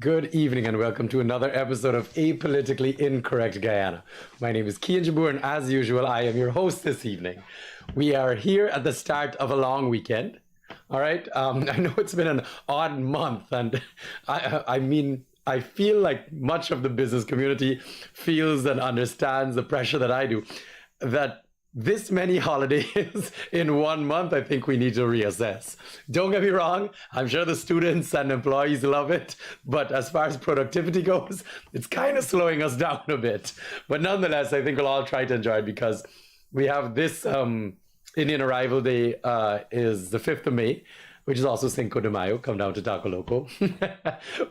Good evening and welcome to another episode of Apolitically Incorrect Guyana. My name is KIAN Jabour and as usual, I am your host this evening. We are here at the start of a long weekend. All right. I know it's been an odd month and I feel like much of the business community feels and understands the pressure that I do. That this many holidays in 1 month, I think we need to reassess. Don't get me wrong, I'm sure the students and employees love it, but as far as productivity goes, it's kind of slowing us down a bit. But nonetheless, I think we'll all try to enjoy it because we have this Indian Arrival Day is the 5th of May, which is also Cinco de Mayo, come down to Taco Loco.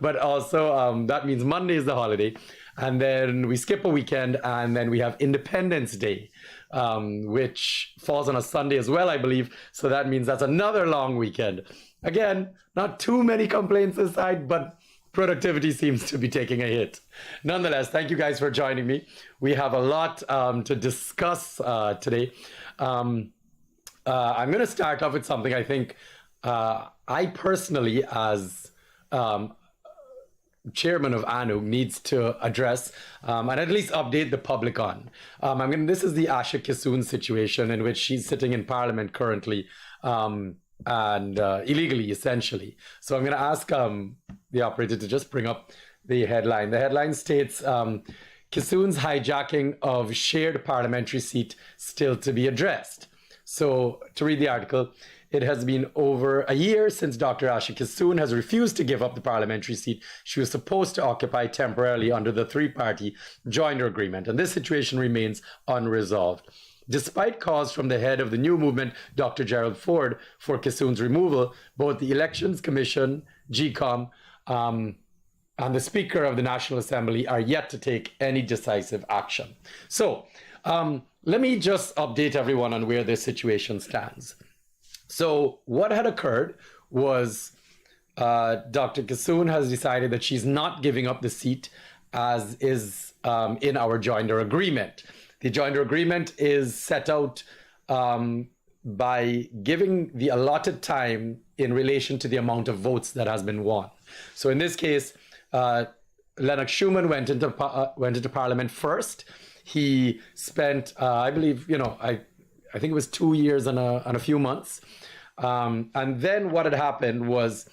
But also that means Monday is the holiday. And then we skip a weekend and then we have Independence Day, which falls on a Sunday as well, I believe. So that means that's another long weekend. Again, not too many complaints this side, but productivity seems to be taking a hit. Nonetheless, thank you guys for joining me. We have a lot to discuss today. I'm going to start off with something I think I personally, as chairman of ANUG, needs to address and at least update the public on. This is the Asha Kissoon situation in which she's sitting in parliament currently and illegally, essentially. So I'm going to ask the operator to just bring up the headline. The headline states, Kissoon's hijacking of shared parliamentary seat still to be addressed. So to read the article, it has been over a year since Dr. Asha Kissoon has refused to give up the parliamentary seat she was supposed to occupy temporarily under the three-party joinder agreement, and this situation remains unresolved. Despite calls from the head of the new movement, Dr. Gerald Ford, for Kissoon's removal, both the Elections Commission, GCOM, and the Speaker of the National Assembly are yet to take any decisive action. So let me just update everyone on where this situation stands. So what had occurred was Dr. Kissoon has decided that she's not giving up the seat as is in our joinder agreement. The joinder agreement is set out by giving the allotted time in relation to the amount of votes that has been won. So in this case, Lennox Schumann went into Parliament first. He spent, I believe, I think it was 2 years and a few months. And then what had happened was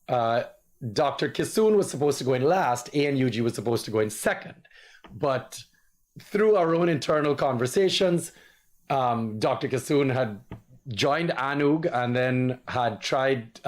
Dr. Kissoon was supposed to go in last, ANUG was supposed to go in second. But through our own internal conversations, Dr. Kissoon had joined ANUG and then had tried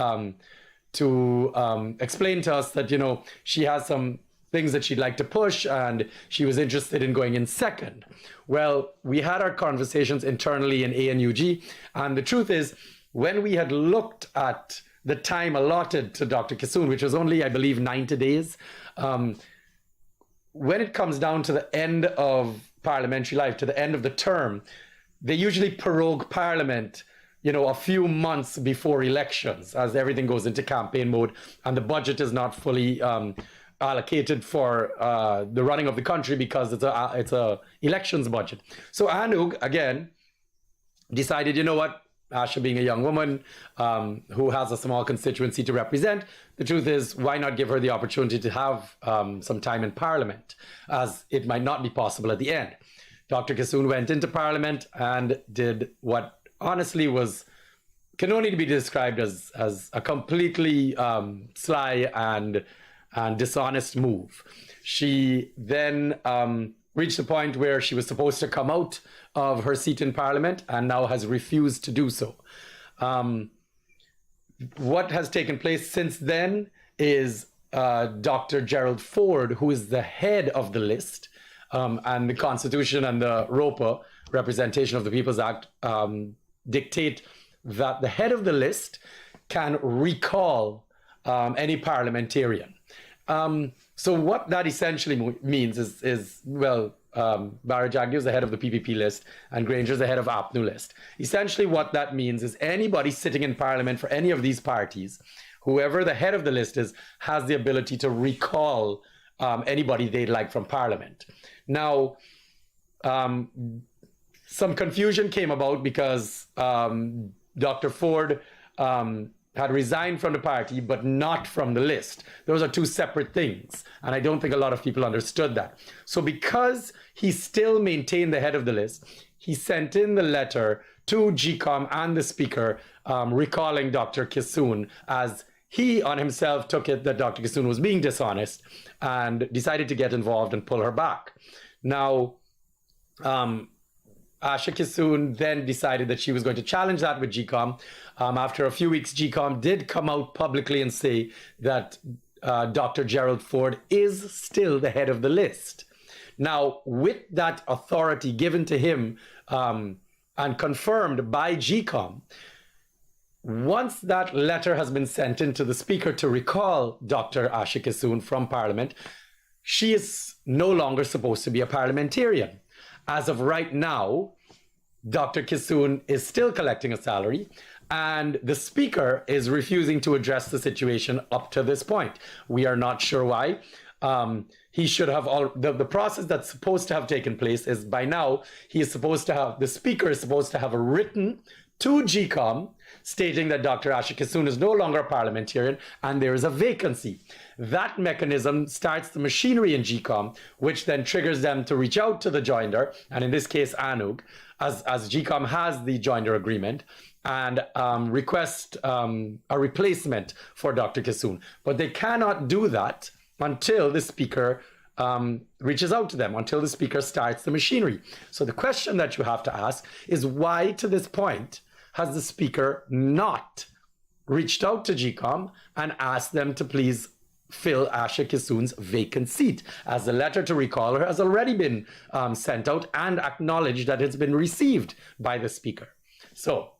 to explain to us that, she has some things that she'd like to push and she was interested in going in second. Well, we had our conversations internally in ANUG, and the truth is, when we had looked at the time allotted to Dr. Kissoon, which was only, I believe, 90 days, when it comes down to the end of parliamentary life, to the end of the term, they usually prorogue Parliament, a few months before elections, as everything goes into campaign mode and the budget is not fully allocated for the running of the country because it's a elections budget. So ANUG, again, decided, you know what, Asha being a young woman who has a small constituency to represent, the truth is, why not give her the opportunity to have some time in Parliament, as it might not be possible at the end. Dr. Kissoon went into Parliament and did what honestly can only be described as a completely sly and dishonest move. She then reached the point where she was supposed to come out of her seat in Parliament and now has refused to do so. What has taken place since then is Dr. Gerald Ford, who is the head of the list, and the Constitution and the ROPA, Representation of the People's Act, dictate that the head of the list can recall any parliamentarian. So what that essentially means is Barra Jagdew is the head of the PPP list and Granger is the head of APNU list. Essentially what that means is anybody sitting in Parliament for any of these parties, whoever the head of the list is, has the ability to recall anybody they'd like from Parliament. Now, some confusion came about because Dr. Ford had resigned from the party, but not from the list. Those are two separate things. And I don't think a lot of people understood that. So because he still maintained the head of the list, he sent in the letter to GCOM and the speaker recalling Dr. Kissoon, as he on himself took it that Dr. Kissoon was being dishonest and decided to get involved and pull her back. Now, Asha Kissoon then decided that she was going to challenge that with GCOM. After a few weeks, GCOM did come out publicly and say that Dr. Gerald Ford is still the head of the list. Now, with that authority given to him and confirmed by GCOM, once that letter has been sent in to the speaker to recall Dr. Asha Kissoon from Parliament, she is no longer supposed to be a parliamentarian. As of right now, Dr. Kissoon is still collecting a salary, and the speaker is refusing to address the situation up to this point. We are not sure why. He should have the process that's supposed to have taken place is by now he is supposed to have, the speaker is supposed to have a written to GCOM stating that Dr. Asha Kissoon is no longer a parliamentarian and there is a vacancy. That mechanism starts the machinery in GCOM, which then triggers them to reach out to the joinder, and in this case ANUG, as GCOM has the joinder agreement, and request a replacement for Dr. Kissoon. But they cannot do that until the speaker reaches out to them, until the speaker starts the machinery. So the question that you have to ask is, why to this point has the speaker not reached out to GCOM and asked them to please fill Asha Kissoon's vacant seat, as the letter to recall her has already been sent out and acknowledged that it's been received by the speaker. So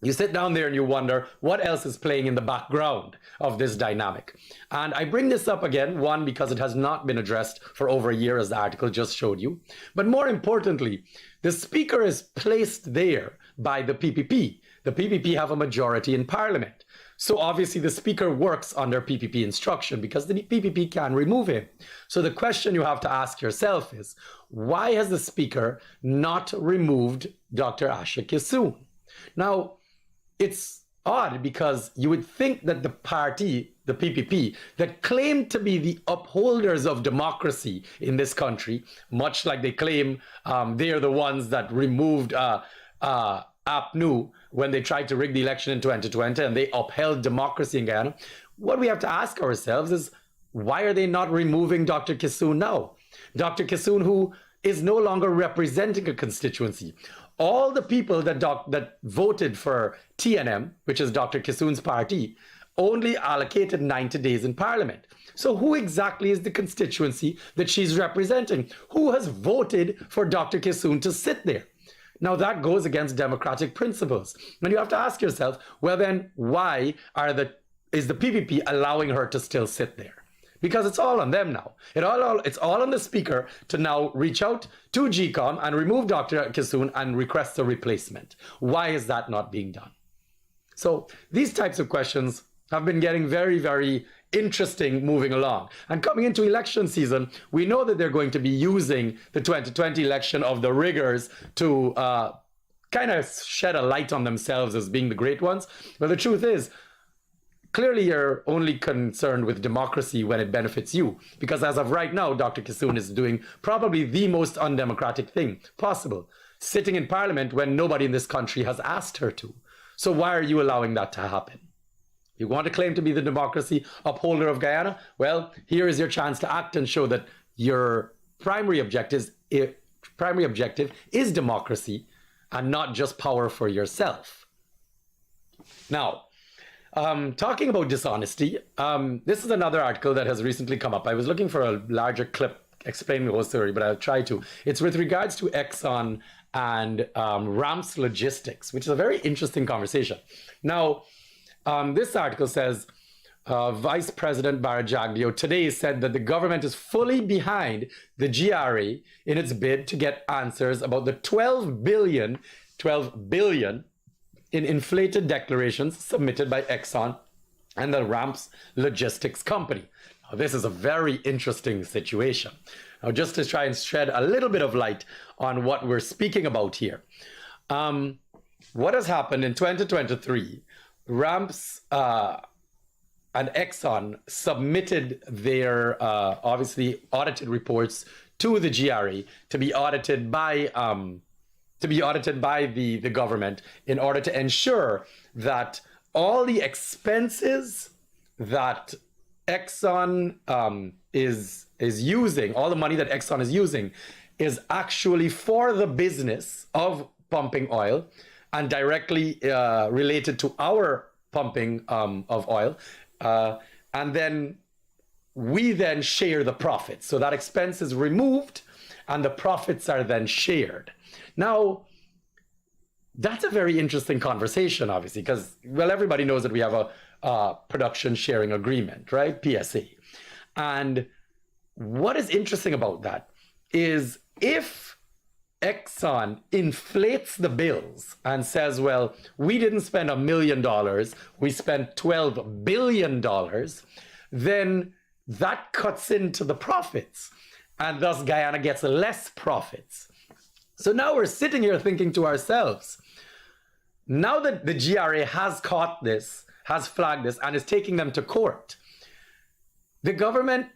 you sit down there and you wonder what else is playing in the background of this dynamic. And I bring this up again, one, because it has not been addressed for over a year, as the article just showed you. But more importantly, the speaker is placed there by the PPP. The PPP have a majority in Parliament. So obviously the speaker works under PPP instruction because the PPP can remove him. So the question you have to ask yourself is, why has the speaker not removed Dr. Asha Kissoon? Now, it's odd because you would think that the party, the PPP, that claimed to be the upholders of democracy in this country, much like they claim they are the ones that removed APNU when they tried to rig the election in 2020 and they upheld democracy in Guyana, what we have to ask ourselves is, why are they not removing Dr. Kissoon now? Dr. Kissoon, who is no longer representing a constituency. All the people that voted for TNM, which is Dr. Kissoon's party, only allocated 90 days in Parliament. So who exactly is the constituency that she's representing? Who has voted for Dr. Kissoon to sit there? Now that goes against democratic principles. And you have to ask yourself, well then, why is the PPP allowing her to still sit there? Because it's all on them now. It's all on the speaker to now reach out to GCOM and remove Dr. Kissoon and request a replacement. Why is that not being done? So these types of questions have been getting very, very interesting moving along. And coming into election season, we know that they're going to be using the 2020 election of the riggers to kind of shed a light on themselves as being the great ones. But the truth is, clearly you're only concerned with democracy when it benefits you. Because as of right now, Dr. Kissoon is doing probably the most undemocratic thing possible, sitting in Parliament when nobody in this country has asked her to. So why are you allowing that to happen? You want to claim to be the democracy upholder of Guyana? Well, here is your chance to act and show that your primary objective is democracy and not just power for yourself. Now, talking about dishonesty, this is another article that has recently come up. I was looking for a larger clip explaining the whole story, but I'll try to. It's with regards to Exxon and Ramps Logistics, which is a very interesting conversation. Now, this article says, Vice President Barajaglio today said that the government is fully behind the GRA in its bid to get answers about the 12 billion in inflated declarations submitted by Exxon and the Ramps Logistics Company. Now, this is a very interesting situation. Now, just to try and shed a little bit of light on what we're speaking about here. What has happened in 2023 Ramps and Exxon submitted their obviously audited reports to the GRA to be audited by the government in order to ensure that all the expenses that Exxon is using, all the money that Exxon is using, is actually for the business of pumping oil and directly related to our pumping of oil. And then we then share the profits. So that expense is removed and the profits are then shared. Now, that's a very interesting conversation, obviously, because, well, everybody knows that we have a production sharing agreement, right? PSA. And what is interesting about that is if Exxon inflates the bills and says, well, we didn't spend $1 million, we spent $12 billion, then that cuts into the profits. And thus Guyana gets less profits. So now we're sitting here thinking to ourselves, now that the GRA has caught this, has flagged this, and is taking them to court, the government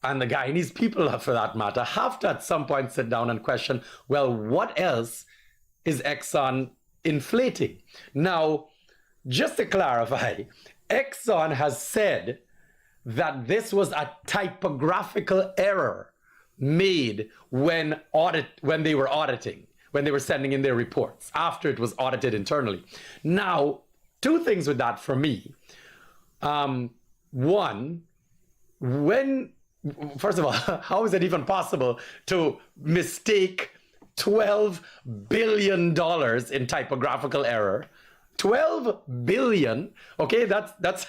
and the Guyanese people, for that matter, have to at some point sit down and question, well, what else is Exxon inflating? Now, just to clarify, Exxon has said that this was a typographical error made when they were auditing, when they were sending in their reports, after it was audited internally. Now, two things with that for me. One, first of all, how is it even possible to mistake $12 billion in typographical error? 12 billion, okay, that's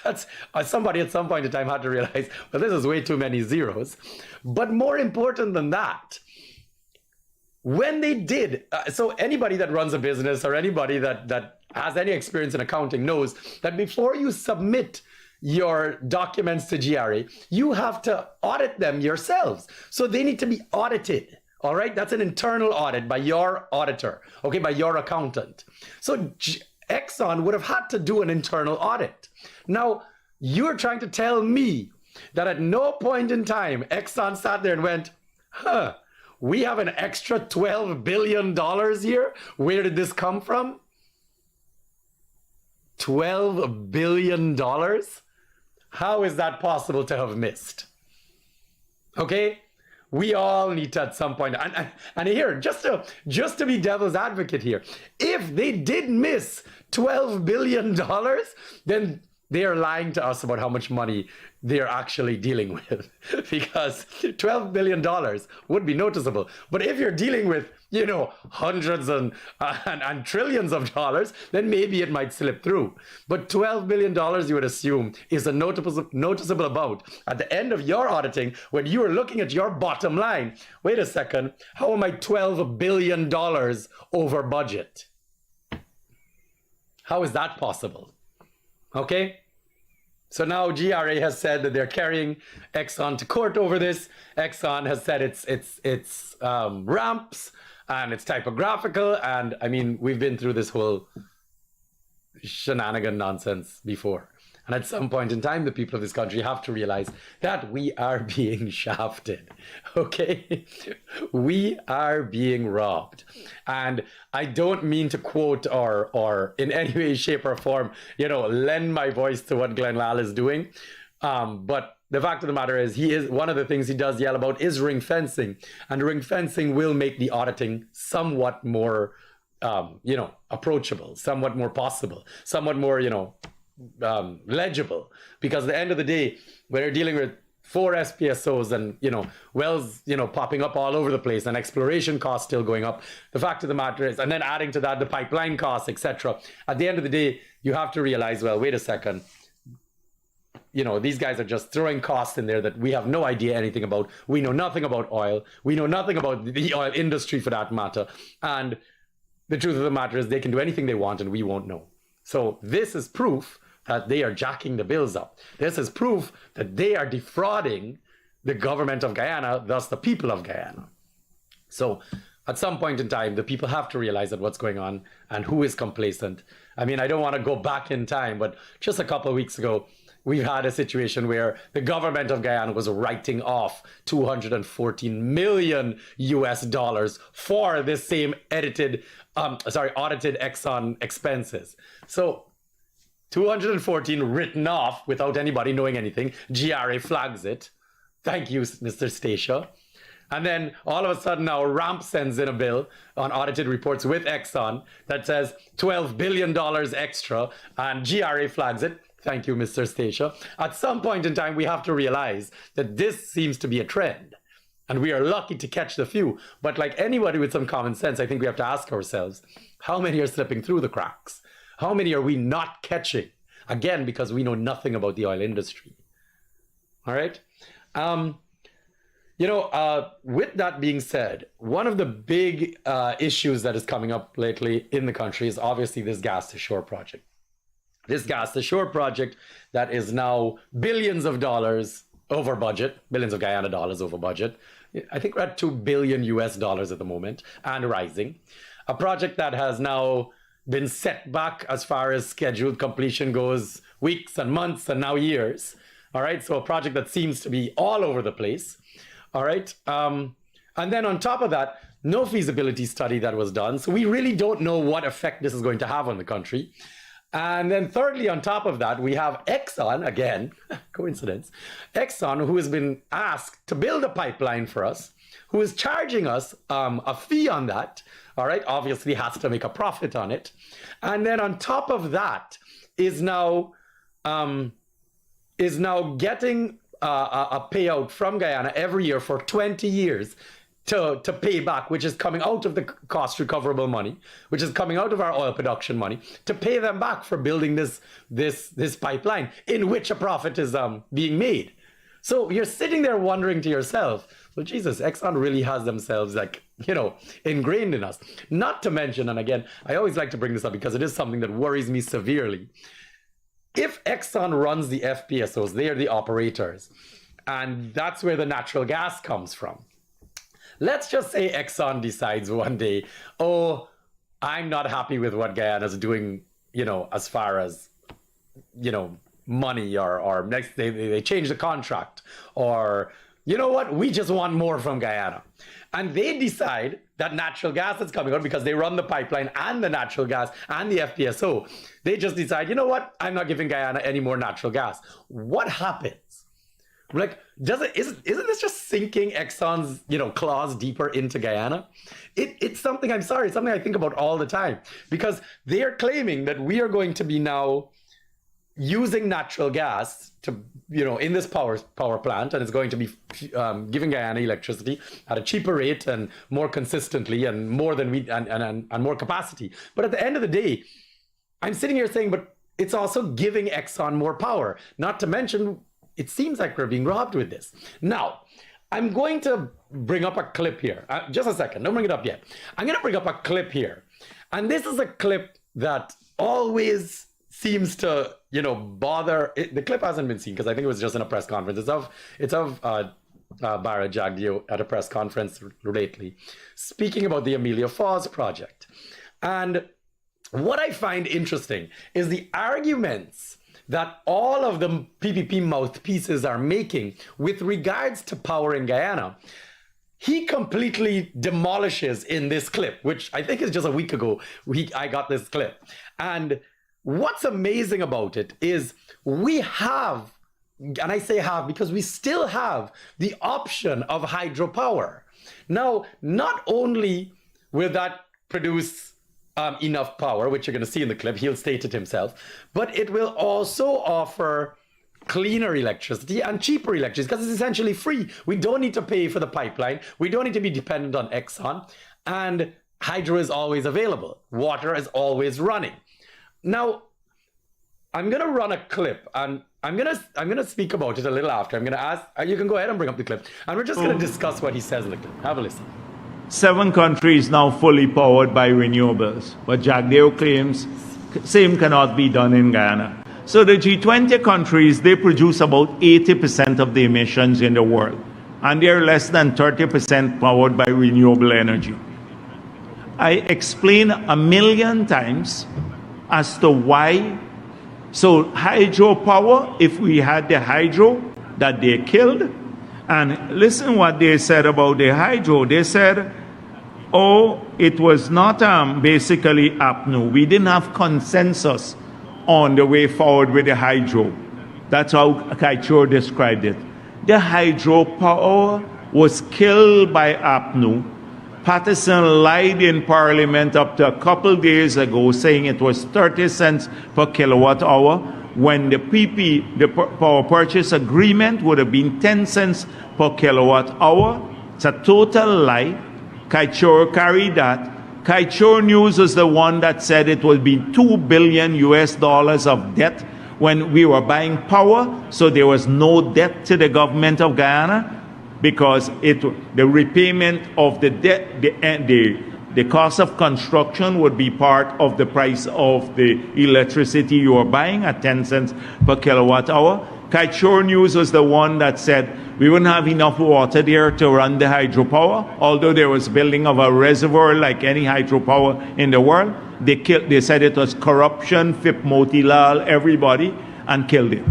somebody at some point in time had to realize, well, this is way too many zeros. But more important than that, when they did, so anybody that runs a business or anybody that has any experience in accounting knows that before you submit your documents to GRA, you have to audit them yourselves. So they need to be audited. All right, that's an internal audit by your auditor, okay, by your accountant. So Exxon would have had to do an internal audit. Now, you're trying to tell me that at no point in time Exxon sat there and went, we have an extra $12 billion here? Where did this come from? $12 billion? How is that possible to have missed? Okay? We all need to at some point, and here, just to be devil's advocate here, if they did miss $12 billion, then they are lying to us about how much money they're actually dealing with, because $12 billion would be noticeable. But if you're dealing with, hundreds and trillions of dollars, then maybe it might slip through. But $12 billion, you would assume, is a noticeable amount. At the end of your auditing, when you are looking at your bottom line, wait a second, how am I $12 billion over budget? How is that possible? Okay? So now GRA has said that they're carrying Exxon to court over this. Exxon has said it's ramps and it's typographical. And I mean, we've been through this whole shenanigan nonsense before. And at some point in time, the people of this country have to realize that we are being shafted, okay? We are being robbed. And I don't mean to quote or in any way, shape, or form, lend my voice to what Glenn Lal is doing. But the fact of the matter is, one of the things he does yell about is ring fencing. And ring fencing will make the auditing somewhat more, approachable, somewhat more possible, somewhat more, legible, because at the end of the day, when you're dealing with 4 SPSOs and wells popping up all over the place and exploration costs still going up, the fact of the matter is, and then adding to that the pipeline costs, etc., at the end of the day, you have to realize, well, wait a second, these guys are just throwing costs in there that we have no idea anything about. We know nothing about oil, we know nothing about the oil industry for that matter, and the truth of the matter is they can do anything they want and we won't know. So this is proof that they are jacking the bills up. This is proof that they are defrauding the government of Guyana, thus the people of Guyana. So at some point in time, the people have to realize that what's going on and who is complacent. I mean, I don't want to go back in time, but just a couple of weeks ago, we've had a situation where the government of Guyana was writing off $214 million for this same audited Exxon expenses. So 214 written off without anybody knowing anything. GRA flags it. Thank you, Mr. Stacia. And then all of a sudden now RAMP sends in a bill on audited reports with Exxon that says $12 billion extra, and GRA flags it. Thank you, Mr. Stacia. At some point in time, we have to realize that this seems to be a trend. And we are lucky to catch the few. But like anybody with some common sense, I think we have to ask ourselves, how many are slipping through the cracks? How many are we not catching? Again, because we know nothing about the oil industry. All right? With that being said, one of the big issues that is coming up lately in the country is obviously this gas to shore project. This gas to shore project that is now billions of dollars over budget, billions of Guyana dollars over budget. I think we're at $2 billion at the moment and rising. A project that has now been set back as far as scheduled completion goes, weeks and months and now years. All right, so a project that seems to be all over the place. All right, and then on top of that, no feasibility study that was done. So we really don't know what effect this is going to have on the country. And then thirdly, on top of that, we have Exxon, again, coincidence, Exxon, who has been asked to build a pipeline for us, who is charging us a fee on that, all right, obviously has to make a profit on it. And then on top of that is now getting a payout from Guyana every year for 20 years to pay back, which is coming out of the cost recoverable money, which is coming out of our oil production money, to pay them back for building this pipeline in which a profit is being made. So you're sitting there wondering to yourself, well, Jesus, Exxon really has themselves ingrained in us. Not to mention, and again, I always like to bring this up because it is something that worries me severely. If Exxon runs the FPSOs, they are the operators, and that's where the natural gas comes from. Let's just say Exxon decides one day, oh, I'm not happy with what Guyana's doing, as far as, money or next they change the contract, or, you know what, we just want more from Guyana. And they decide that natural gas is coming out because they run the pipeline and the natural gas and the FPSO. They just decide, you know what, I'm not giving Guyana any more natural gas. What happens? Like, isn't this just sinking Exxon's, claws deeper into Guyana? It's something, I'm sorry, it's something I think about all the time, because they are claiming that we are going to be now using natural gas to, in this power plant, and it's going to be giving Guyana electricity at a cheaper rate and more consistently and more than and more capacity. But at the end of the day, I'm sitting here saying, but it's also giving Exxon more power, not to mention, it seems like we're being robbed with this. Now, I'm going to bring up a clip here. Just a second, don't bring it up yet. I'm going to bring up a clip here. And this is a clip that always seems to, bother. The clip hasn't been seen because I think it was just in a press conference. It's of Bara Jagdeo at a press conference lately, speaking about the Amelia Falls project. And what I find interesting is the arguments that all of the PPP mouthpieces are making with regards to power in Guyana. He completely demolishes in this clip, which I think is just a week ago, I got this clip. And what's amazing about it is we have, and I say have because we still have the option of hydropower. Now, not only will that produce enough power, which you're going to see in the clip, he'll state it himself, but it will also offer cleaner electricity and cheaper electricity because it's essentially free. We don't need to pay for the pipeline. We don't need to be dependent on Exxon, and hydro is always available. Water is always running. Now, I'm going to run a clip, and I'm going to speak about it a little after. I'm going to ask, you can go ahead and bring up the clip, and we're just going to discuss what he says in the clip. Have a listen. 7 countries now fully powered by renewables, but Jagdeo claims same cannot be done in Guyana. So the G20 countries, they produce about 80% of the emissions in the world, and they're less than 30% powered by renewable energy. I explained a million times as to why. So hydropower, if we had the hydro that they killed, and listen what they said about the hydro. They said, oh, it was not basically APNU. We didn't have consensus on the way forward with the hydro. That's how Kaichor described it. The hydropower was killed by APNU. Patterson lied in Parliament up to a couple days ago saying it was 30 cents per kilowatt hour when the the power purchase agreement would have been 10 cents per kilowatt hour. It's a total lie. Kaichor carried that. Kaichor News is the one that said it would be $2 billion of debt when we were buying power, so there was no debt to the government of Guyana because the repayment of the debt, the cost of construction would be part of the price of the electricity you were buying at 10 cents per kilowatt hour. Kaichor News was the one that said we wouldn't have enough water there to run the hydropower, although there was building of a reservoir like any hydropower in the world. They said it was corruption, Fip Motilal, everybody, and killed it.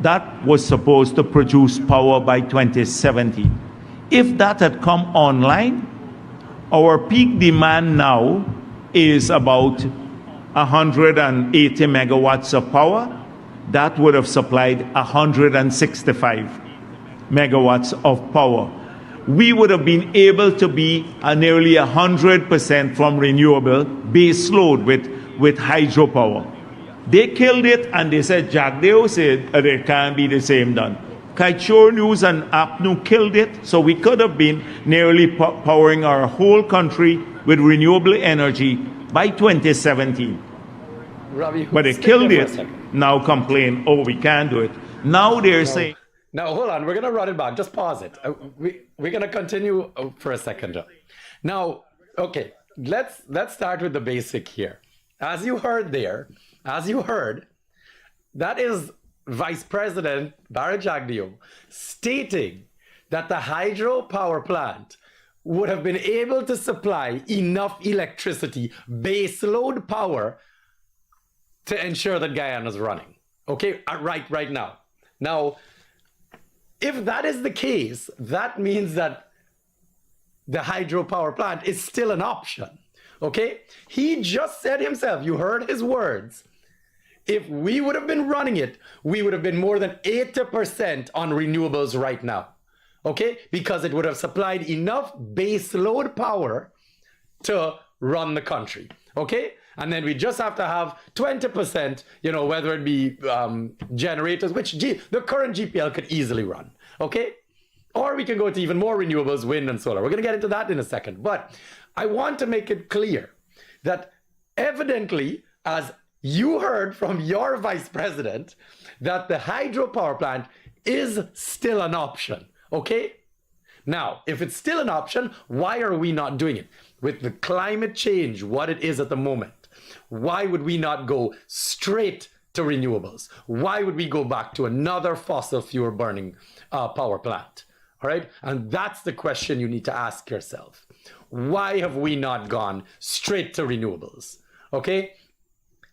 That was supposed to produce power by 2017. If that had come online, our peak demand now is about 180 megawatts of power. That would have supplied 165 megawatts of power. We would have been able to be nearly 100% from renewable base load with hydropower. They killed it and they said, Jagdeo said it can't be the same done. Kaichor News and APNU killed it, so we could have been nearly powering our whole country with renewable energy by 2017. Robbie, but they killed it, now complain, oh, we can't do it. Now they're saying... Now, hold on, we're going to run it back. Just pause it. We're going to continue for a second. Now, okay, let's start with the basic here. As you heard, that is Vice President Barry Jagdeo stating that the hydropower plant would have been able to supply enough electricity, baseload power, to ensure that Guyana is running. Okay, right now. Now, if that is the case, that means that the hydropower plant is still an option. Okay, he just said himself, you heard his words. If we would have been running it, we would have been more than 80% on renewables right now. Okay, because it would have supplied enough baseload power to run the country. Okay, and then we just have to have 20%, whether it be generators, which the current GPL could easily run. Okay, or we can go to even more renewables, wind and solar. We're going to get into that in a second. But I want to make it clear that evidently, as you heard from your vice president, that the hydropower plant is still an option. Okay? Now, if it's still an option, why are we not doing it? With the climate change, what it is at the moment, why would we not go straight to renewables? Why would we go back to another fossil fuel burning power plant? All right? And that's the question you need to ask yourself. Why have we not gone straight to renewables? Okay?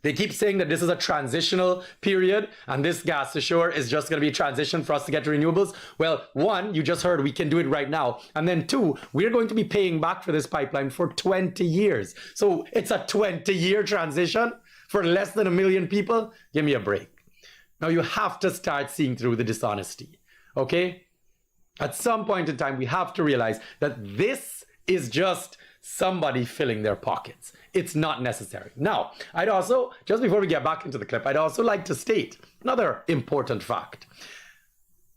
They keep saying that this is a transitional period and this gas ashore is just going to be a transition for us to get to renewables. Well, one, you just heard we can do it right now. And then two, we're going to be paying back for this pipeline for 20 years. So it's a 20-year transition for less than 1 million people. Give me a break. Now you have to start seeing through the dishonesty. Okay? At some point in time, we have to realize that this is just somebody filling their pockets. It's not necessary. Now, I'd also, just before we get back into the clip, I'd also like to state another important fact.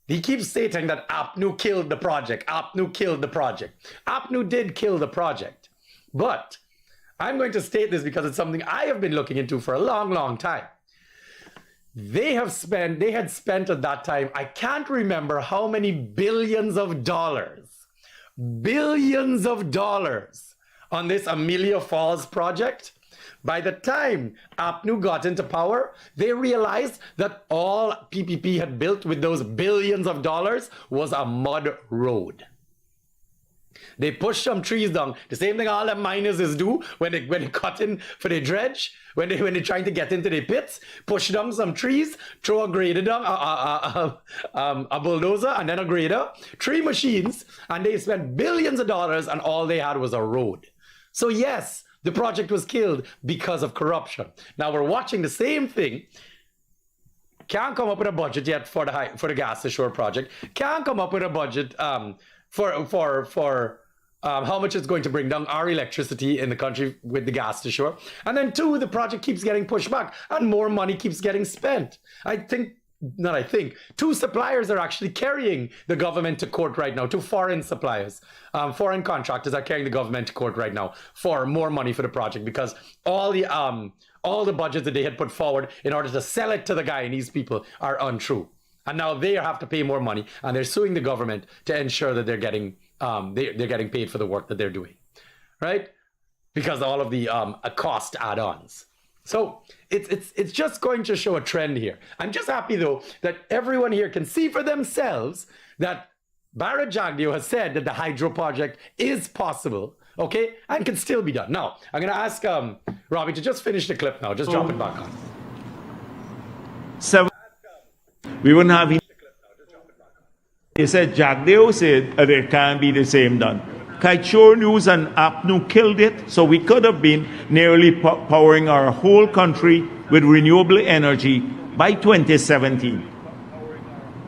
He keeps stating that APNU killed the project. APNU killed the project. APNU did kill the project. But I'm going to state this because it's something I have been looking into for a long, long time. They had spent at that time, I can't remember how many billions of dollars on this Amelia Falls project. By the time APNU got into power, they realized that all PPP had built with those billions of dollars was a mud road. They push some trees down. The same thing all the miners is do when they cut in for the dredge, when they're trying to get into the pits, push down some trees, throw a grader down, a bulldozer, and then a grader, 3 machines, and they spent billions of dollars, and all they had was a road. So yes, the project was killed because of corruption. Now we're watching the same thing. Can't come up with a budget yet for the gas to shore project. Can't come up with a budget for how much it's going to bring down our electricity in the country with the gas to shore. And then 2, the project keeps getting pushed back and more money keeps getting spent. 2 suppliers are actually carrying the government to court right now. 2 foreign suppliers, foreign contractors are carrying the government to court right now for more money for the project, because all the budgets that they had put forward in order to sell it to the Guyanese people are untrue. And now they have to pay more money, and they're suing the government to ensure that they're getting paid for the work that they're doing, right? Because all of the cost add-ons. So it's just going to show a trend here. I'm just happy though that everyone here can see for themselves that Barrett Jagdeo has said that the hydro project is possible, okay, and can still be done. Now I'm going to ask Robbie to just finish the clip now. Just drop it back on. We wouldn't have. They said Jagdeo said it can't be the same done. Kaichor News and APNU killed it, so we could have been nearly powering our whole country with renewable energy by 2017.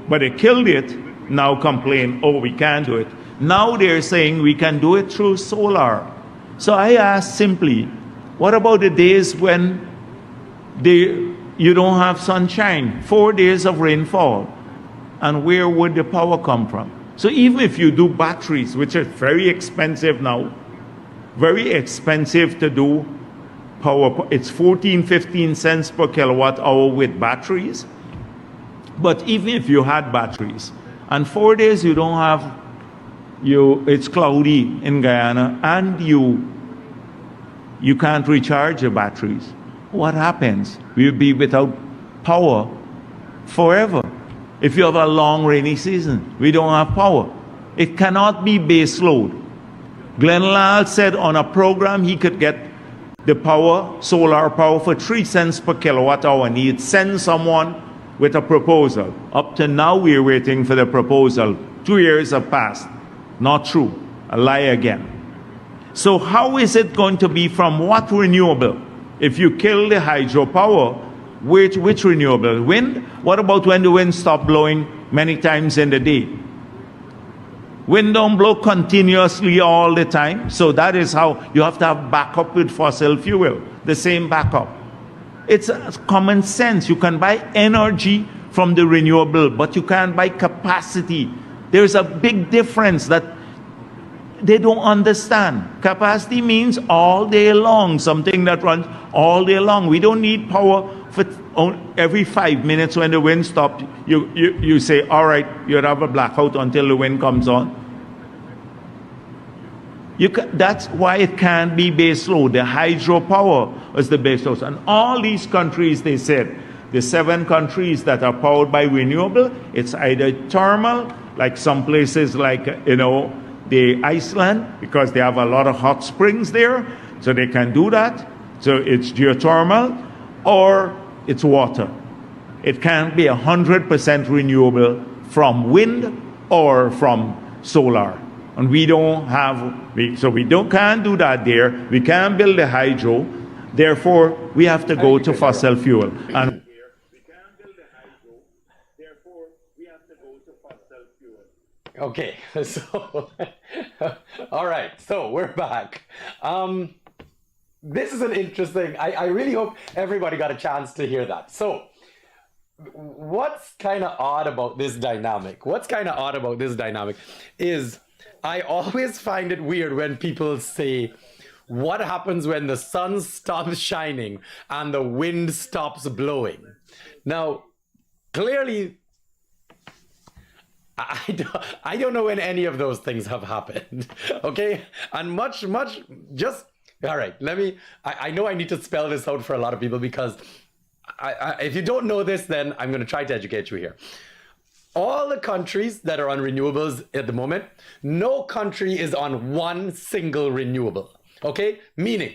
But they killed it, now complain, oh, we can't do it. Now they're saying we can do it through solar. So I ask simply, what about the days when you don't have sunshine, 4 days of rainfall? And where would the power come from? So even if you do batteries, which are very expensive now, very expensive to do power, it's 14, 15 cents per kilowatt hour with batteries. But even if you had batteries, and 4 days you don't have, it's cloudy in Guyana, and you can't recharge your batteries, what happens? We'll be without power forever. If you have a long rainy season, we don't have power. It cannot be base load. Glenn Lal said on a program he could get the power, solar power, for 3 cents per kilowatt hour, and he'd send someone with a proposal. Up to now, we're waiting for the proposal. 2 years have passed. Not true. A lie again. So how is it going to be from what renewable? If you kill the hydropower, which renewable? Wind? What about when the wind stops blowing many times in the day? Wind don't blow continuously all the time. So that is how you have to have backup with fossil fuel. The same backup. It's common sense. You can buy energy from the renewable, but you can't buy capacity. There's a big difference that they don't understand. Capacity means all day long, something that runs all day long. We don't need power for every 5 minutes when the wind stops. You say, all right, you'll have a blackout until the wind comes on. That's why it can't be base load. The hydropower is the base load. And all these countries, they said, the 7 countries that are powered by renewable, it's either thermal, like some places like, the Iceland, because they have a lot of hot springs there, so they can do that. So it's geothermal, or it's water. It can't be 100% renewable from wind or from solar. And we don't have, can't do that there. We can't build the hydro. Therefore, we have to go to fossil fuel. And okay, so all right, so we're back. This is an interesting, I really hope everybody got a chance to hear that. So what's kind of odd about this dynamic? Is I always find it weird when people say, what happens when the sun stops shining and the wind stops blowing? Now, clearly, I don't know when any of those things have happened, okay? And just, all right, I know I need to spell this out for a lot of people, because if you don't know this, then I'm going to try to educate you here. all the countries that are on renewables at the moment, no country is on one single renewable, okay? Meaning,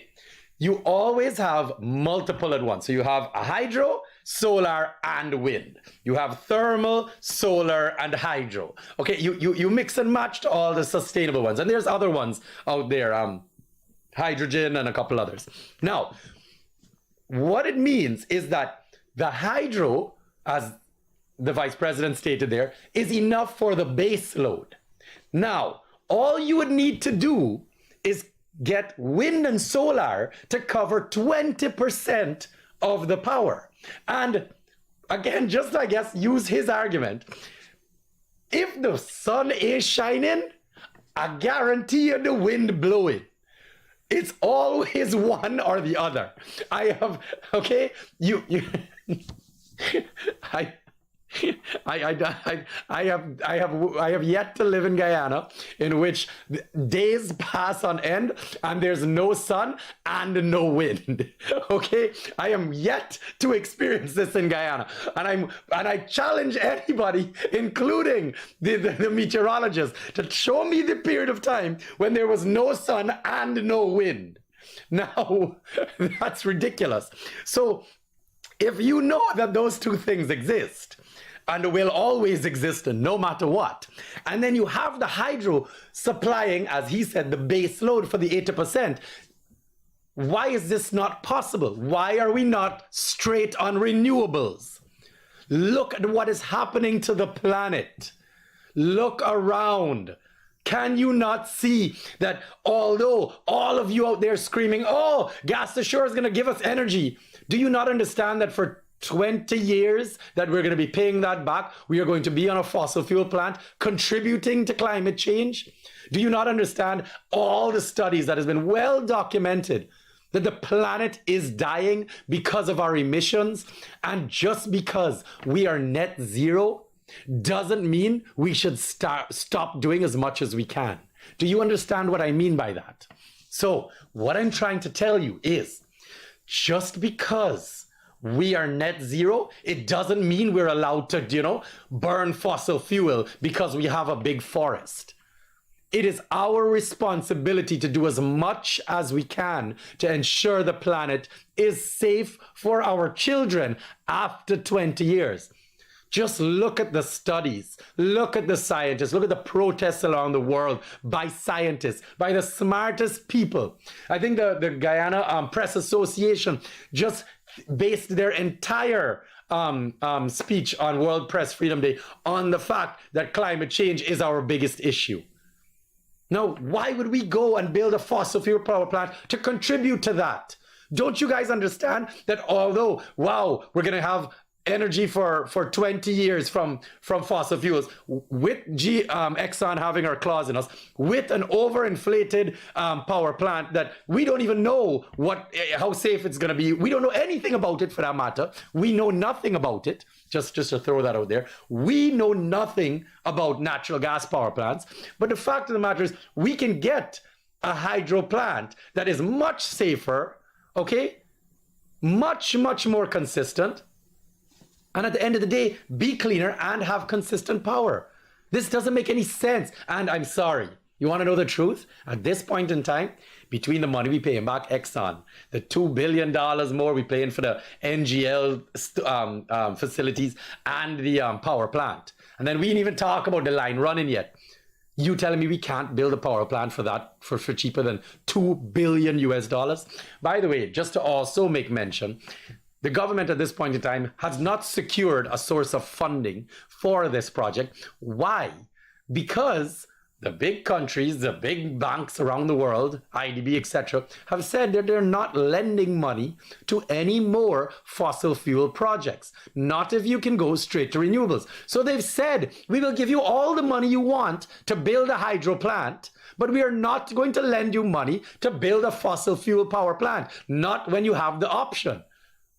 you always have multiple at once. So you have a hydro, solar, and wind. You have thermal, solar, and hydro. Okay, you mix and match all the sustainable ones. And there's other ones out there, hydrogen and a couple others. Now, what it means is that the hydro, as the vice president stated there, is enough for the base load. Now, all you would need to do is get wind and solar to cover 20% of the power. And again, just I guess use his argument. If the sun is shining, I guarantee you the wind blowing. It's always one or the other. I have, okay, I have yet to live in Guyana in which days pass on end and there's no sun and no wind. Okay, I am yet to experience this in Guyana, and I challenge anybody, including the meteorologists, to show me the period of time when there was no sun and no wind. Now, that's ridiculous. So, if you know that those two things exist, and will always exist no matter what, and then you have the hydro supplying, as he said, the base load for the 80%, why is this not possible? Why are we not straight on renewables? Look at what is happening to the planet. Look around. Can you not see that although all of you out there screaming, oh, gas to shore is going to give us energy, do you not understand that for 20 years that we're going to be paying that back, we are going to be on a fossil fuel plant contributing to climate change? Do you not understand all the studies that has been well documented that the planet is dying because of our emissions? And just because we are net zero doesn't mean we should stop doing as much as we can. Do you understand what I mean by that? So what I'm trying to tell you is, just because we are net zero, it doesn't mean we're allowed to, burn fossil fuel because we have a big forest. It is our responsibility to do as much as we can to ensure the planet is safe for our children after 20 years. Just look at the studies, look at the scientists, look at the protests around the world by scientists, by the smartest people. I think the Guyana Press Association just based their entire speech on World Press Freedom Day on the fact that climate change is our biggest issue. Now, why would we go and build a fossil fuel power plant to contribute to that? Don't you guys understand that although, wow, we're going to have energy for 20 years from fossil fuels, with Exxon having our claws in us, with an overinflated power plant that we don't even know how safe it's going to be. We don't know anything about it, for that matter. We know nothing about it. Just to throw that out there, we know nothing about natural gas power plants. But the fact of the matter is, we can get a hydro plant that is much safer, okay, much more consistent, and at the end of the day, be cleaner and have consistent power. This doesn't make any sense. And I'm sorry, you want to know the truth? At this point in time, between the money we paying back Exxon, the $2 billion more we paying for the NGL facilities and the power plant, and then we didn't even talk about the line running yet. You telling me we can't build a power plant for that for cheaper than $2 billion US? By the way, just to also make mention, the government at this point in time has not secured a source of funding for this project. Why? Because the big countries, the big banks around the world, IDB, etc., have said that they're not lending money to any more fossil fuel projects. Not if you can go straight to renewables. So they've said, we will give you all the money you want to build a hydro plant, but we are not going to lend you money to build a fossil fuel power plant. Not when you have the option.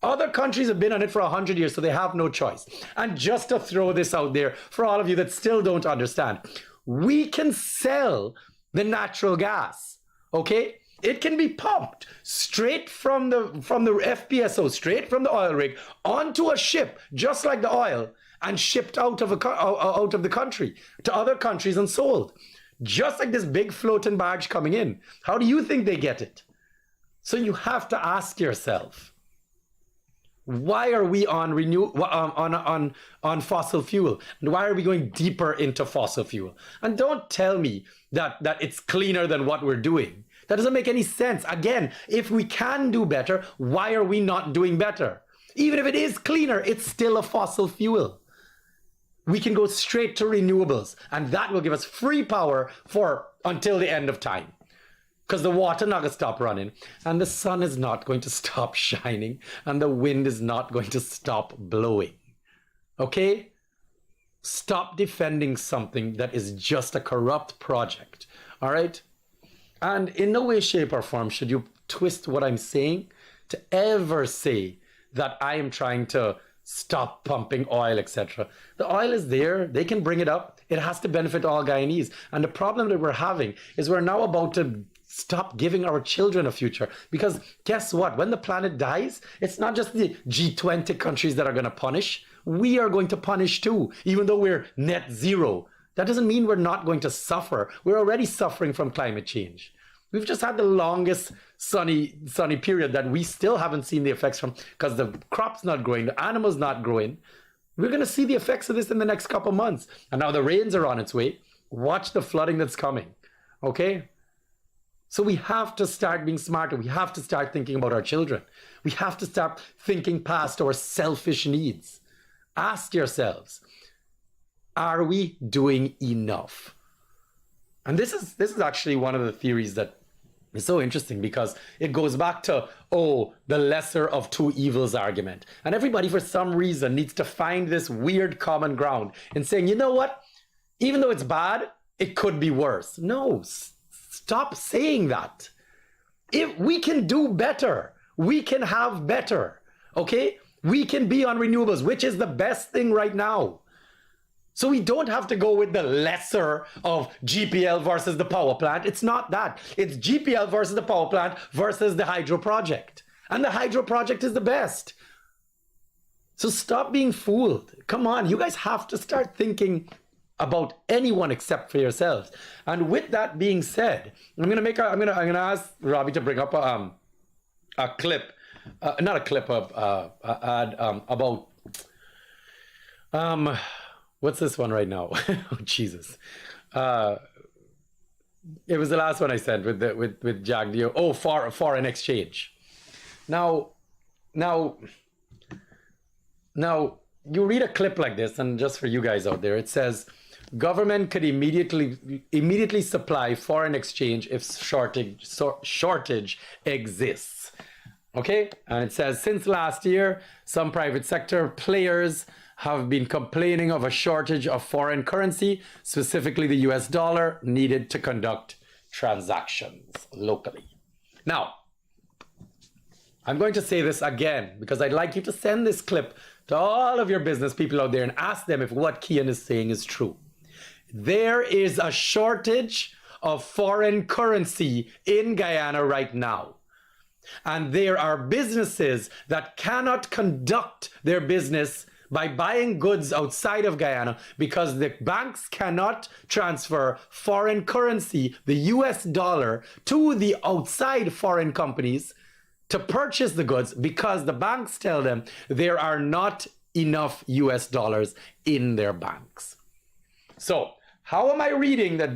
Other countries have been on it for 100 years, so they have no choice. And just to throw this out there for all of you that still don't understand, we can sell the natural gas, okay? It can be pumped straight from the FPSO, straight from the oil rig, onto a ship, just like the oil, and shipped out of the country to other countries and sold. Just like this big floating barge coming in. How do you think they get it? So you have to ask yourself, why are we on fossil fuel? And why are we going deeper into fossil fuel? And don't tell me that it's cleaner than what we're doing. That doesn't make any sense. Again, if we can do better, why are we not doing better? Even if it is cleaner, it's still a fossil fuel. We can go straight to renewables, and that will give us free power for until the end of time. Because the water not going to stop running, and the sun is not going to stop shining, and the wind is not going to stop blowing. Okay? Stop defending something that is just a corrupt project. All right? And in no way, shape, or form should you twist what I'm saying to ever say that I am trying to stop pumping oil, etc. The oil is there. They can bring it up. It has to benefit all Guyanese. And the problem that we're having is we're now about to stop giving our children a future. Because guess what? When the planet dies, it's not just the G20 countries that are going to punish. We are going to punish too, even though we're net zero. That doesn't mean we're not going to suffer. We're already suffering from climate change. We've just had the longest sunny period that we still haven't seen the effects from, because the crop's not growing, the animals not growing. We're going to see the effects of this in the next couple months. And now the rains are on its way. Watch the flooding that's coming. Okay? So we have to start being smarter. We have to start thinking about our children. We have to start thinking past our selfish needs. Ask yourselves, are we doing enough? And this is actually one of the theories that is so interesting, because it goes back to, the lesser of two evils argument. And everybody, for some reason, needs to find this weird common ground in saying, you know what? Even though it's bad, it could be worse. No, stop saying that. If we can do better, we can have better, okay? We can be on renewables, which is the best thing right now. So we don't have to go with the lesser of GPL versus the power plant. It's not that. It's GPL versus the power plant versus the hydro project. And the hydro project is the best. So stop being fooled. Come on, you guys have to start thinking about anyone except for yourselves. And with that being said, I'm gonna ask Robbie to bring up a clip, not a clip of ad about what's this one right now? Oh, Jesus. It was the last one I sent with Jack Dio. Oh, foreign exchange. Now, you read a clip like this, and just for you guys out there, it says, government could immediately supply foreign exchange if shortage exists. Okay? And it says, since last year, some private sector players have been complaining of a shortage of foreign currency, specifically the US dollar, needed to conduct transactions locally. Now, I'm going to say this again, because I'd like you to send this clip to all of your business people out there and ask them if what Kian is saying is true. There is a shortage of foreign currency in Guyana right now. And there are businesses that cannot conduct their business by buying goods outside of Guyana because the banks cannot transfer foreign currency, the US dollar, to the outside foreign companies to purchase the goods, because the banks tell them there are not enough US dollars in their banks. So how am I reading that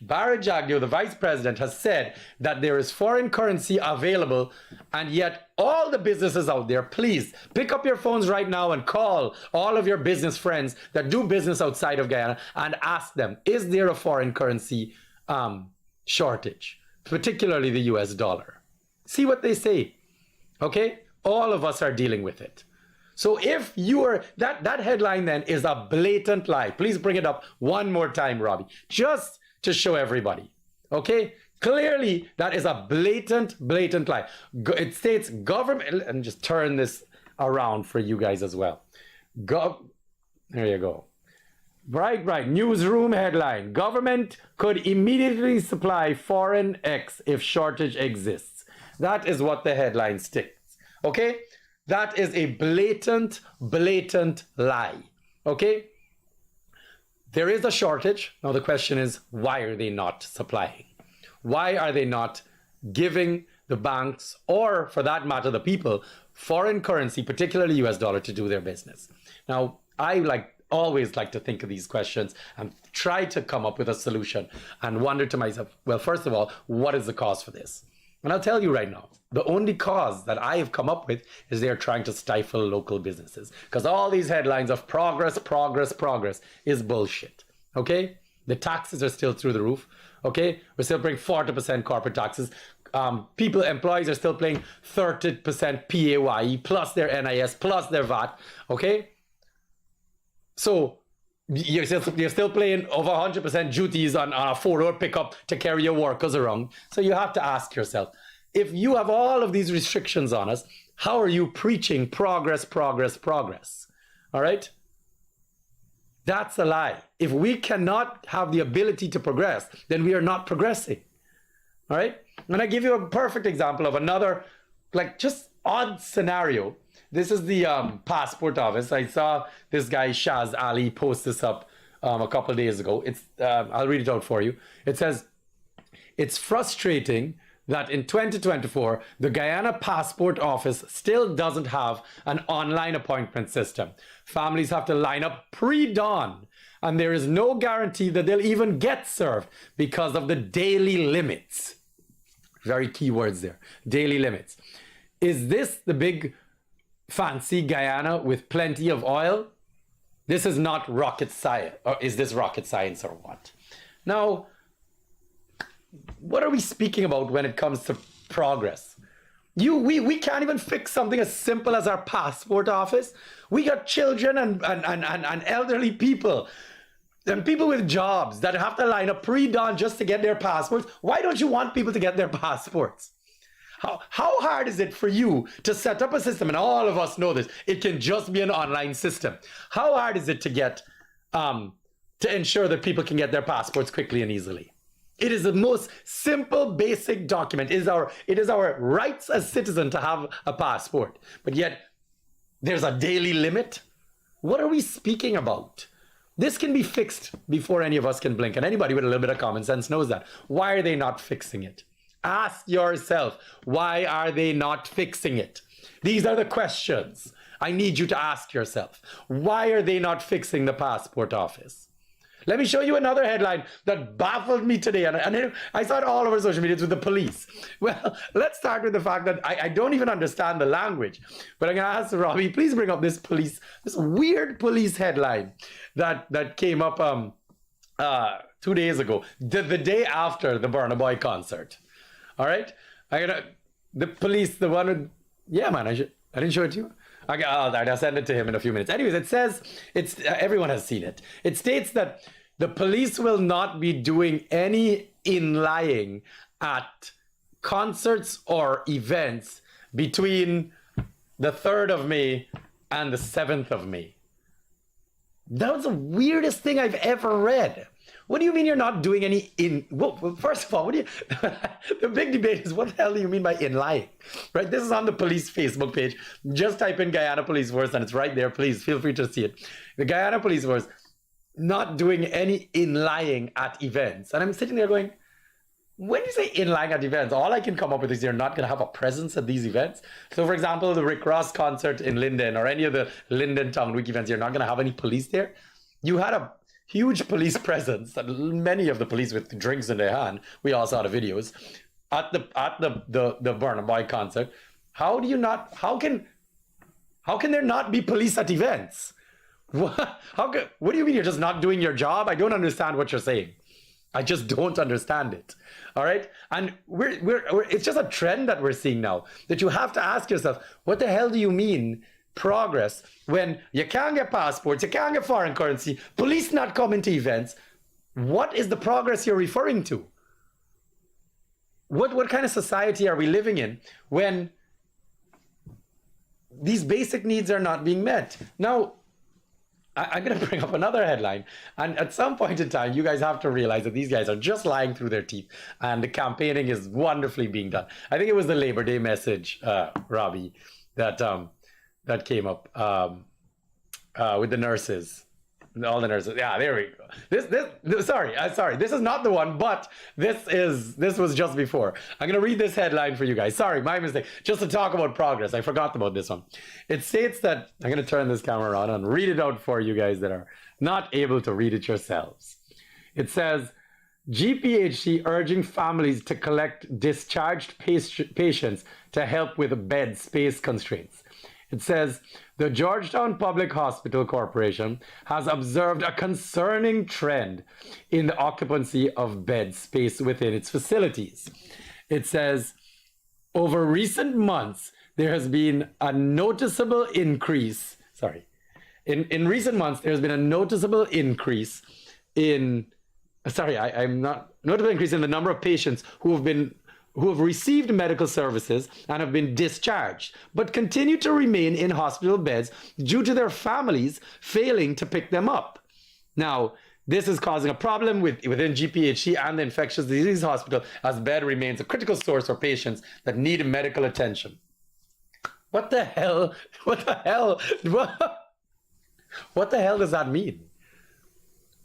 Barry Jagdeo, the vice president, has said that there is foreign currency available, and yet all the businesses out there, please pick up your phones right now and call all of your business friends that do business outside of Guyana and ask them, is there a foreign currency shortage, particularly the US dollar? See what they say, okay? All of us are dealing with it. So if you are, that headline then is a blatant lie. Please bring it up one more time, Robbie. Just to show everybody, okay? Clearly, that is a blatant lie. It states government, and just turn this around for you guys as well. There you go. Right. Newsroom headline. Government could immediately supply foreign X if shortage exists. That is what the headline states, okay? That is a blatant lie, Okay? There is a shortage. Now the question is, why are they not supplying? Why are they not giving the banks, or for that matter, the people, foreign currency, particularly US dollar, to do their business? Now, I always like to think of these questions and try to come up with a solution and wonder to myself, well, first of all, what is the cause for this? And I'll tell you right now, the only cause that I have come up with is they're trying to stifle local businesses. Because all these headlines of progress, progress, progress is bullshit. Okay? The taxes are still through the roof. Okay? We're still paying 40% corporate taxes. Employees are still paying 30% PAYE plus their NIS plus their VAT. Okay? So you're still paying over 100% duties on a 4-door pickup to carry your workers around. So you have to ask yourself, if you have all of these restrictions on us, how are you preaching progress, progress, progress? All right? That's a lie. If we cannot have the ability to progress, then we are not progressing. All right? And I give you a perfect example of another, just odd scenario. This is the passport office. I saw this guy, Shaz Ali, post this up a couple of days ago. I'll read it out for you. It says, it's frustrating that in 2024, the Guyana Passport Office still doesn't have an online appointment system. Families have to line up pre-dawn, and there is no guarantee that they'll even get served because of the daily limits. Very key words there, daily limits. Is this the big fancy Guyana with plenty of oil? This is not rocket science. Or is this rocket science or what? Now, what are we speaking about when it comes to progress? We can't even fix something as simple as our passport office. We got children and elderly people and people with jobs that have to line up pre-dawn just to get their passports. Why don't you want people to get their passports? How hard is it for you to set up a system? And all of us know this. It can just be an online system. How hard is it to get to ensure that people can get their passports quickly and easily? It is the most simple, basic document. It is our rights as citizens to have a passport. But yet, there's a daily limit. What are we speaking about? This can be fixed before any of us can blink. And anybody with a little bit of common sense knows that. Why are they not fixing it? Ask yourself, why are they not fixing it? These are the questions I need you to ask yourself. Why are they not fixing the passport office? Let me show you another headline that baffled me today. And I saw it all over social media with the police. Well, let's start with the fact that I don't even understand the language. But I'm going to ask Robbie, please bring up this weird police headline that came up 2 days ago, the day after the Burna Boy concert. All right? The police, the one with, yeah, man, I didn't show it to you. I'll send it to him in a few minutes. Anyways, it says, everyone has seen it. It states that the police will not be doing any inlying at concerts or events between the 3rd of May and the 7th of May. That was the weirdest thing I've ever read. What do you mean you're not doing any well, first of all, the big debate is what the hell do you mean by inlying? Right? This is on the police Facebook page. Just type in Guyana Police Force and it's right there. Please feel free to see it. The Guyana Police Force not doing any inlying at events. And I'm sitting there going, when you say inlying at events, all I can come up with is you're not going to have a presence at these events. So for example, the Rick Ross concert in Linden or any of the Linden Town Week events, you're not going to have any police there. You had a huge police presence, and many of the police with drinks in their hand. We all saw the videos at the Burna Boy concert. How can there not be police at events? What do you mean you're just not doing your job? I don't understand what you're saying. I just don't understand it. All right? And it's just a trend that we're seeing now, that you have to ask yourself, what the hell do you mean progress when you can't get passports, you can't get foreign currency, police not coming to events? What is the progress you're referring to? What kind of society are we living in when these basic needs are not being met? Now, I'm going to bring up another headline. And at some point in time, you guys have to realize that these guys are just lying through their teeth. And the campaigning is wonderfully being done. I think it was the Labor Day message, Robbie, that came up with the nurses. all the nurses. Yeah, there we go. Sorry. This is not the one, but this was just before. I'm going to read this headline for you guys. Sorry, my mistake. Just to talk about progress. I forgot about this one. It states that, I'm going to turn this camera on and read it out for you guys that are not able to read it yourselves. It says, GPHC urging families to collect discharged patients to help with bed space constraints. It says, the Georgetown Public Hospital Corporation has observed a concerning trend in the occupancy of bed space within its facilities. It says, over recent months, there has been a noticeable increase. In recent months, there's been a noticeable increase in, notable increase in the number of patients who have received medical services and have been discharged, but continue to remain in hospital beds due to their families failing to pick them up. Now, this is causing a problem within GPHC and the infectious disease hospital, as bed remains a critical source for patients that need medical attention. What the hell? What the hell? What the hell does that mean?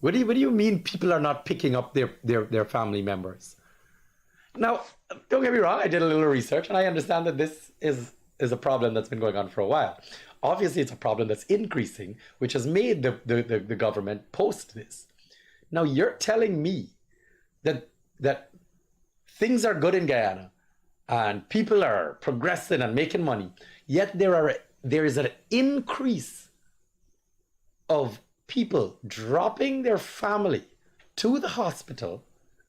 What do you mean people are not picking up their family members? Now, don't get me wrong, I did a little research and I understand that this is a problem that's been going on for a while. Obviously, it's a problem that's increasing, which has made the government post this. Now, you're telling me that things are good in Guyana and people are progressing and making money, yet there is an increase of people dropping their family to the hospital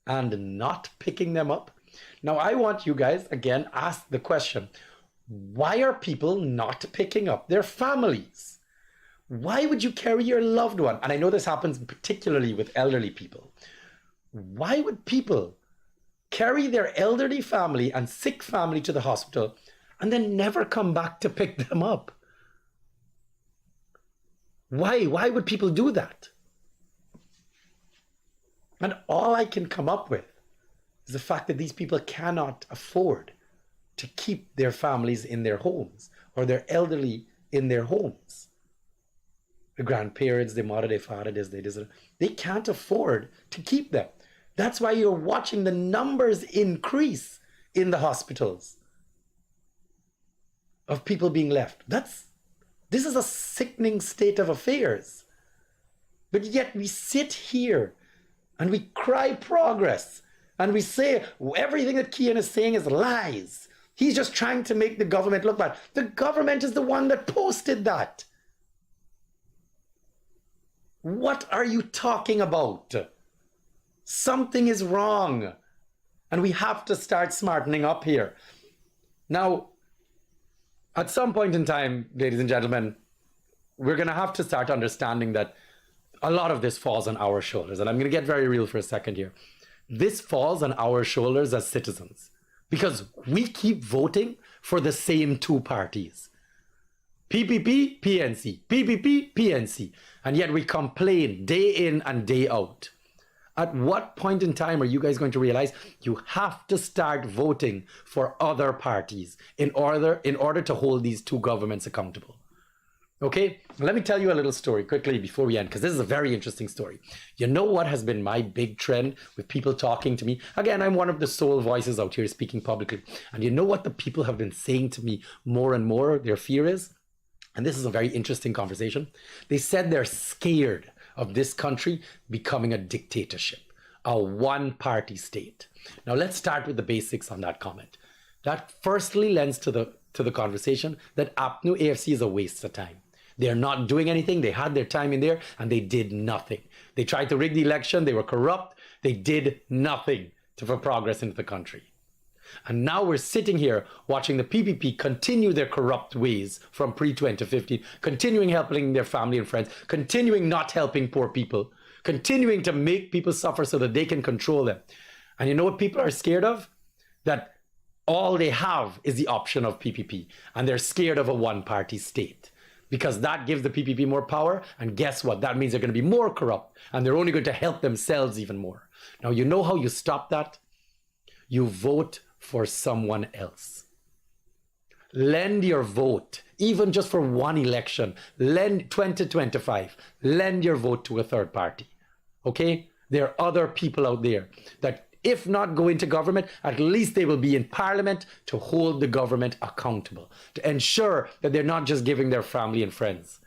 and not picking them up. Now, I want you guys, again, ask the question, why are people not picking up their families? Why would you carry your loved one? And I know this happens particularly with elderly people. Why would people carry their elderly family and sick family to the hospital and then never come back to pick them up? Why would people do that? And all I can come up with is the fact that these people cannot afford to keep their families in their homes or their elderly in their homes. The grandparents, the mother, the father, they can't afford to keep them. That's why you're watching the numbers increase in the hospitals of people being left. This is a sickening state of affairs. But yet we sit here and we cry progress and we say everything that Kian is saying is lies. He's just trying to make the government look bad. The government is the one that posted that. What are you talking about? Something is wrong. And we have to start smartening up here. Now, at some point in time, ladies and gentlemen, we're going to have to start understanding that a lot of this falls on our shoulders. And I'm going to get very real for a second here. This falls on our shoulders as citizens because we keep voting for the same two parties. PPP, PNC, PPP, PNC. And yet we complain day in and day out. At what point in time are you guys going to realize you have to start voting for other parties in order to hold these two governments accountable? Okay, let me tell you a little story quickly before we end, because this is a very interesting story. You know what has been my big trend with people talking to me? Again, I'm one of the sole voices out here speaking publicly. And you know what the people have been saying to me more and more, their fear is? And this is a very interesting conversation. They said they're scared of this country becoming a dictatorship, a one-party state. Now, let's start with the basics on that comment. That firstly lends to the conversation that APNU AFC is a waste of time. They're not doing anything. They had their time in there and they did nothing. They tried to rig the election. They were corrupt. They did nothing for progress into the country. And now we're sitting here watching the PPP continue their corrupt ways from pre-2015, continuing helping their family and friends, continuing not helping poor people, continuing to make people suffer so that they can control them. And you know what people are scared of? That all they have is the option of PPP. And they're scared of a one-party state. Because that gives the PPP more power. And guess what? That means they're going to be more corrupt. And they're only going to help themselves even more. Now, you know how you stop that? You vote for someone else. lend your vote, even just for one election, lend 2025, lend your vote to a third party. Okay? There are other people out there that, if not go into government, at least they will be in parliament to hold the government accountable, to ensure that they're not just giving their family and friends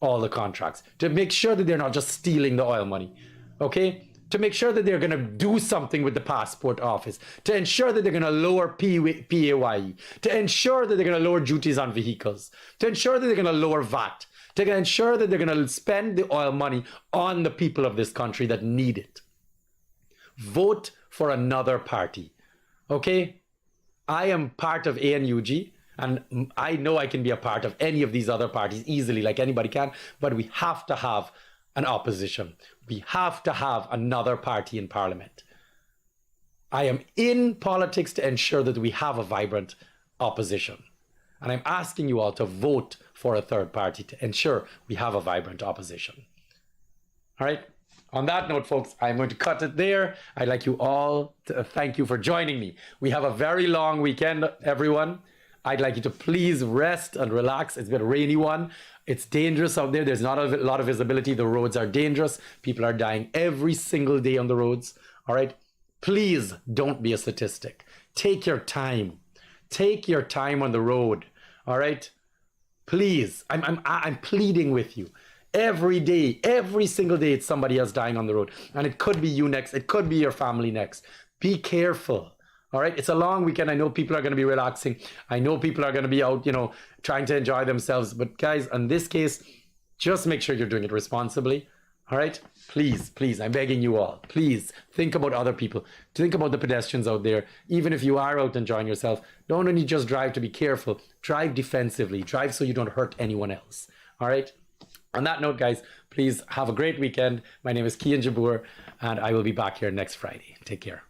all the contracts, to make sure that they're not just stealing the oil money, okay? To make sure that they're going to do something with the passport office, to ensure that they're going to lower PAYE, to ensure that they're going to lower duties on vehicles, to ensure that they're going to lower VAT, to ensure that they're going to spend the oil money on the people of this country that need it. Vote for another party, okay? I am part of ANUG, and I know I can be a part of any of these other parties easily, like anybody can, but we have to have an opposition. We have to have another party in parliament. I am in politics to ensure that we have a vibrant opposition. And I'm asking you all to vote for a third party to ensure we have a vibrant opposition. All right? On that note, folks, I'm going to cut it there. I'd like you all to thank you for joining me. We have a very long weekend, everyone. I'd like you to please rest and relax. It's been a rainy one. It's dangerous out there. There's not a lot of visibility. The roads are dangerous. People are dying every single day on the roads. All right? Please don't be a statistic. Take your time. Take your time on the road. All right? Please. I'm pleading with you. Every day, every single day, it's somebody else dying on the road. And it could be you next. It could be your family next. Be careful. All right? It's a long weekend. I know people are going to be relaxing. I know people are going to be out, trying to enjoy themselves. But guys, in this case, just make sure you're doing it responsibly. All right? Please, please, I'm begging you all. Please think about other people. Think about the pedestrians out there. Even if you are out enjoying yourself, don't only just drive to be careful. Drive defensively. Drive so you don't hurt anyone else. All right? On that note, guys, please have a great weekend. My name is KIAN Jabour, and I will be back here next Friday. Take care.